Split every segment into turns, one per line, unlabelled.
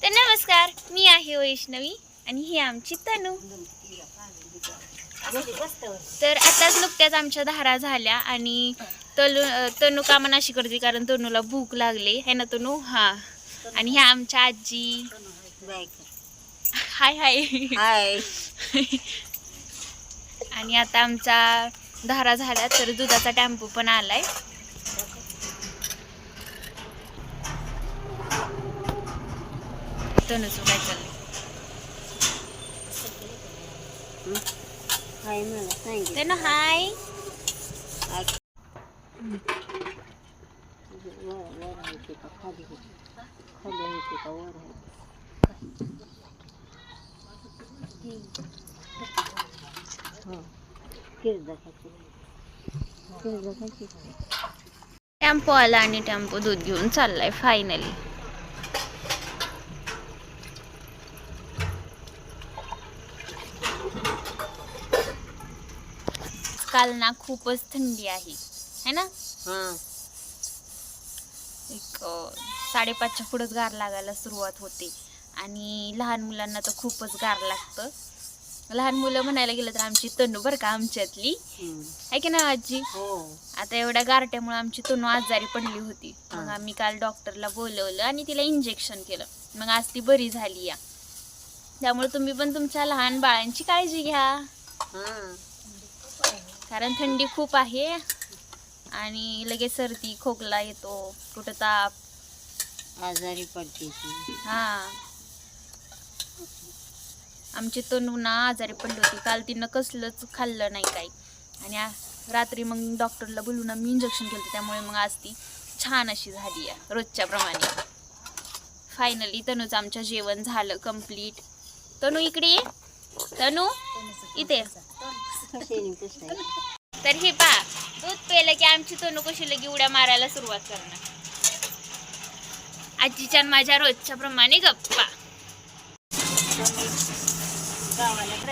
तर नमस्कार, मी आहे वैष्णवी आणि ही आमची तनू। तर आताच नुकत्याच आमच्या धारा झाल्या आणि तनू कामं अशी करते कारण तनूला भूक लागली है ना तनू। हा, आणि ह्या आमच्या आजी। हाय हाय
हाय।
आणि आता आमच्या धारा झाल्या तर दुधाचा टेम्पो पण आलाय। तनूचं काय चाललंय?
हाय मला सांगितलं
तनू हाय।
वर आहे ते का खाली आहे? खाली आहे ते का वर आहे? हो, किरदाखाची
टेम्पो आला आणि टेम्पो दूध घेऊन चाललाय फायनली। काल ना खूपच थंडी आहे है ना। एक 5:30च्या पुढेच गार लागायला सुरुवात होते आणि लहान मुलांना तर खूपच गार लागतं। लहान मुलं म्हणायला गेलं तर आमची तनू बरं का आमच्यातली आहे की ना आजी। आता एवढ्या गारट्यामुळे आमची तनू आजारी पडली होती। मग आम्ही काल डॉक्टरला बोलवलं आणि तिला इंजेक्शन केलं। मग आज ती बरी झाली या। त्यामुळे तुम्ही पण तुमच्या लहान बाळांची काळजी घ्या कारण थंडी खूप आहे आणि लगेच सर्दी खोकला येतो, कुठं ताप,
आजारी पडते।
हा, आमची तनू ना आजारी पडली होती काल। तिनं कसलंच खाल्लं नाही काही आणि रात्री मग डॉक्टरला बोलून आम्ही इंजेक्शन केलं। त्यामुळे मग आज ती छान अशी झाली आहे रोजच्या प्रमाणे। फायनली तनूचं आमच्या जेवण झालं कंप्लीट। तनू इकडे ये, तनू इथे। तर हे पहा, दूध पेलं की आमची तनू कशी लगी उड्या मारायला सुरुवात करणार। आजीच्या माझ्या रोजच्या प्रमाणे गप्पा।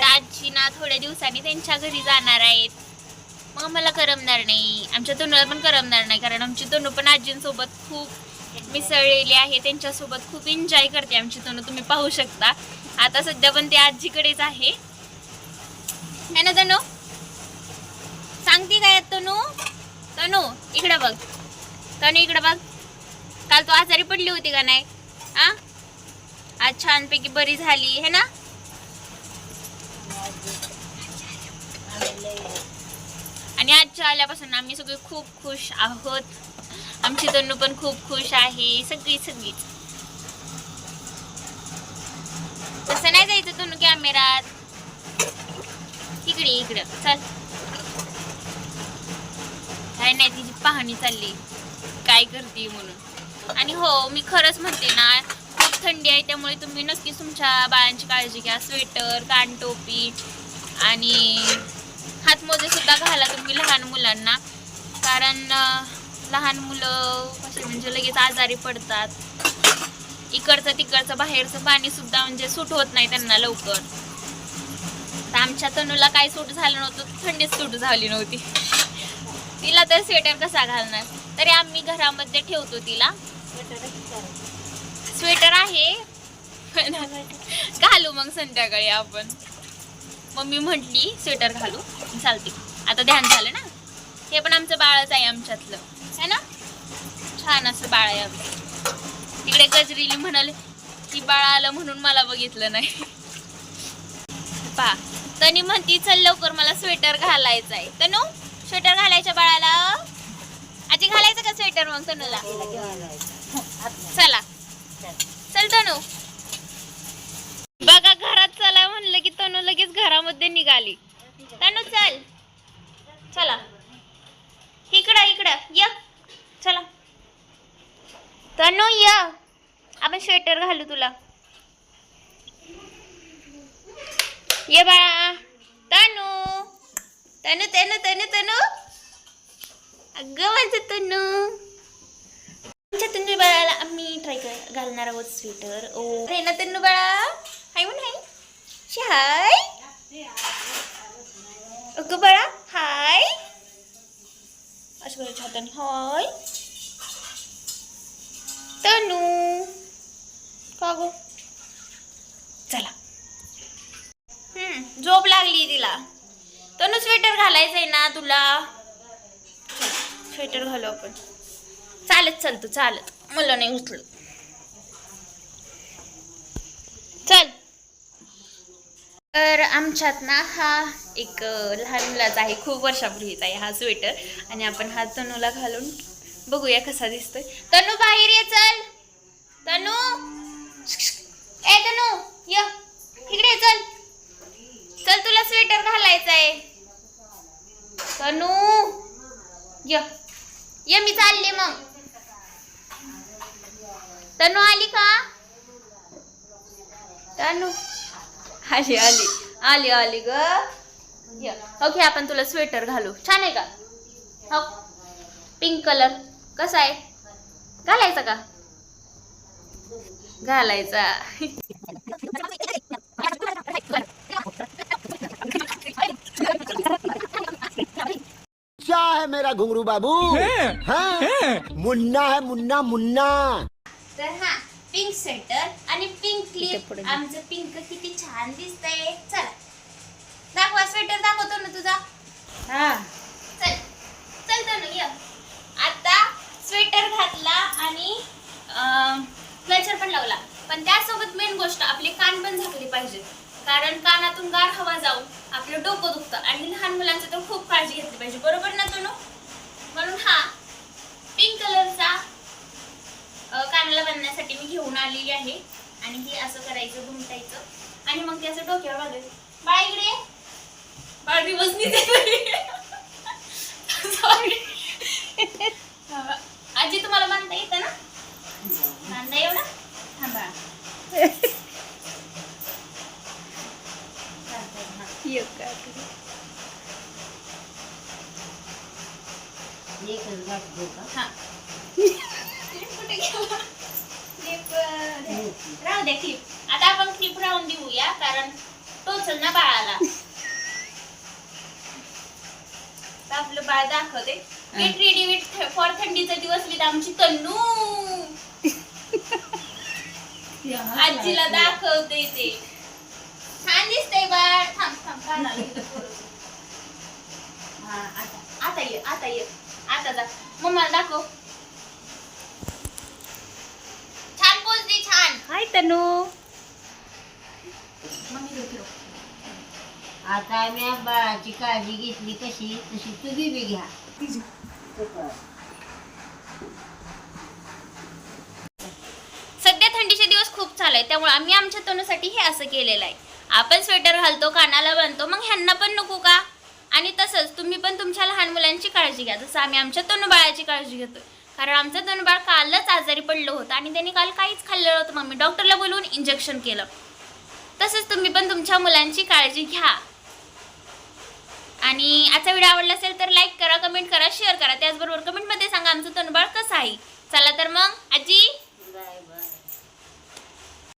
आजी ना थोड्या दिवसांनी त्यांच्या घरी जाणार आहेत। मग मला करमणार नाही, आमच्या तनूला पण करमणार नाही कारण आमची तनू पण आजींसोबत खूप मिसळलेली आहे। त्यांच्यासोबत खूप एन्जॉय करते आमची तनू, तुम्ही पाहू शकता। आता सध्या पण ते आजीकडेच आहे ना तनू। सांगते काय तनू? तनू इकडे बघ, तनू इकडे बघ। काल तू आजारी पडली होती का नाही? आज छानपैकी बरी झाली है ना। आणि आजच्या आल्यापासून आम्ही सगळे खूप खुश आहोत। आमची तनू पण खूप खुश आहे, सगळीच। तसं नाही जायचं तनू कॅमेरात, इकडे चल। काय नाही, तिची पाहणी चालली काय करते म्हणून। आणि हो, मी खरंच म्हणते ना, खूप थंडी आहे त्यामुळे तुम्ही नक्कीच तुमच्या बाळांची काळजी घ्या। स्वेटर, कानटोपी आणि हातमोजे सुद्धा घाला तुम्ही लहान मुलांना, कारण लहान मुलं कसे म्हणजे लगेच आजारी पडतात। इकडचं तिकडचं बाहेरचं पाणी सुद्धा म्हणजे सूट होत नाही त्यांना लवकर। तर आमच्या तनूला काय सूट झालं नव्हतं, थंडीच सूट झाली नव्हती। तिला तर स्वेटर कसा घालणार, तरी आम्ही घरामध्ये ठेवतो तिला। स्वेटर आहे घालू मग संध्याकाळी आपण। मम्मी म्हटली स्वेटर घालू, चालते। आता ध्यान झालं ना, हे पण आमचं बाळच आहे आमच्यातलं है ना। छान असं बाळ आहे आमचं। तिकडे गजरीली म्हणाले की बाळ आलं म्हणून मला बघितलं नाही। पा तनी म्हणती चल लवकर मला स्वेटर घालायचं आहे। तनू स्वेटर घालायच्या बाळाला। आजी घालायचं का स्वेटर मग तनूला? चला चल तनू। बघा घरात चला म्हणलं की तनू लगेच घरामध्ये निघाली। तनू चल, चला इकडं या, चला तनू या, आपण स्वेटर घालू तुला। ये बाळा, तनू तनू तनू तनू तनू, अगं माझं तनू। आमच्या तनू बाळाला आम्ही ट्राय घालणार आहोत स्वेटर। ओ रे ना तनू बाळा, हाय म्हण हाय, अगं बाळा हाय, असं करायचं हाताने हाय। तनू का गो चला. झोप लागली तिला. तनु स्वेटर घालायचंय ना तुला. स्वेटर घालू आपण. चालत चालतो चालत. मला नाही उचल. चल. तर आमच्यात ना हा एक लहान मुलाचा आहे, खूप वर्षापूर्वीचा आहे हा स्वेटर. आणि आपण हा तनूला घालून बघूया कसा दिसतोय. तनू बाहेर ये. चल तनू. ए तनू य इकडे. चल चल तुला स्वेटर घालायचं आहे. तनू ये मी चालले मग. तनू आली का. तनू आली आली आली आली ग. ओके आपण तुला स्वेटर घालू. छान आहे का. हो पिंक कलर कसा आहे. घालायचा का. घालायचा.
क्या है मेरा घुंगरू बाबू. हाँ? मुन्ना है मुन्ना मुन्ना.
तर हा पिंक स्वेटर आणि पिंक क्लिप. आमचं पिंक किती छान दिसतंय. चला दाखवा. स्वेटर दाखवतो ना तुझा.
हा
चल चल तनू ये. आता स्वेटर घातला आणि क्लचर पण लावला. पण त्यासोबत मेन गोष्ट आपले कान पण झाकले पाहिजे. कारण कानातून गार हवा जाऊन आपलं डोकं दुखतं. आणि लहान मुलांचं तर खूप काळजी घेतली पाहिजे. बरोबर ना तनू. म्हणून हा पिंक कलरचा कानाला बांधण्यासाठी मी घेऊन आलेली आहे. आणि हे असं करायचं घुमटायचं आणि मग ते असं डोक्यावर बांधायचं. बाळा इकडे. बाळ दिवस आजी तुम्हाला बांधता येतं ना. बांधता येऊ ना. थांबा.
एकच घातलं का.
हा कुठे गेला. क्लिप राहू द्या क्लिप. आता आपण क्लिप राहून देऊया कारण टोचल ना बाळाला. आपलं बाळ दाखवते. गेट रेडी विथ फॉर थंडीचा दिवस विथ आमची तन्नू. आजीला दाखवते ते. छान दिसतंय बाळ. थांब थांब कानाला इथं करू. हा आता आता ये आता ये. आता जा मम्माला दाखव. छान पोच दे. छान.
हाय तनू.
मम्मी फिरव.
आता मी बाळाची काळजी घेतली कशी तशी तुम्ही बी घ्या.
सध्या थंडीचे दिवस खूप चालू आहे त्यामुळे आम्ही आमच्या तनुसाठी हे असं केलेलं आहे. आपण स्वेटर घालतो कानाला बांधतो मग ह्यांना पण नको का. आणि तसंच तुम्ही पण तुमच्या लहान मुलांची काळजी घ्या जसं आम्ही आमच्या तनु बाळाची काळजी घेतो. कारण आमचं तनु बाळ कालच आजारी पडलं होतं आणि त्यांनी काल काहीच खाल्लं नव्हतं. मग मी डॉक्टरला बोलवून इंजेक्शन केलं. तसंच तुम्ही पण तुमच्या मुलांची काळजी घ्या. आणि आजचा व्हिडिओ आवडला असेल तर लाईक करा, कमेंट करा, शेअर करा. त्याचबरोबर कमेंटमध्ये सांगा आमचं तनु बाळ कसं आहे. चला तर मग आजी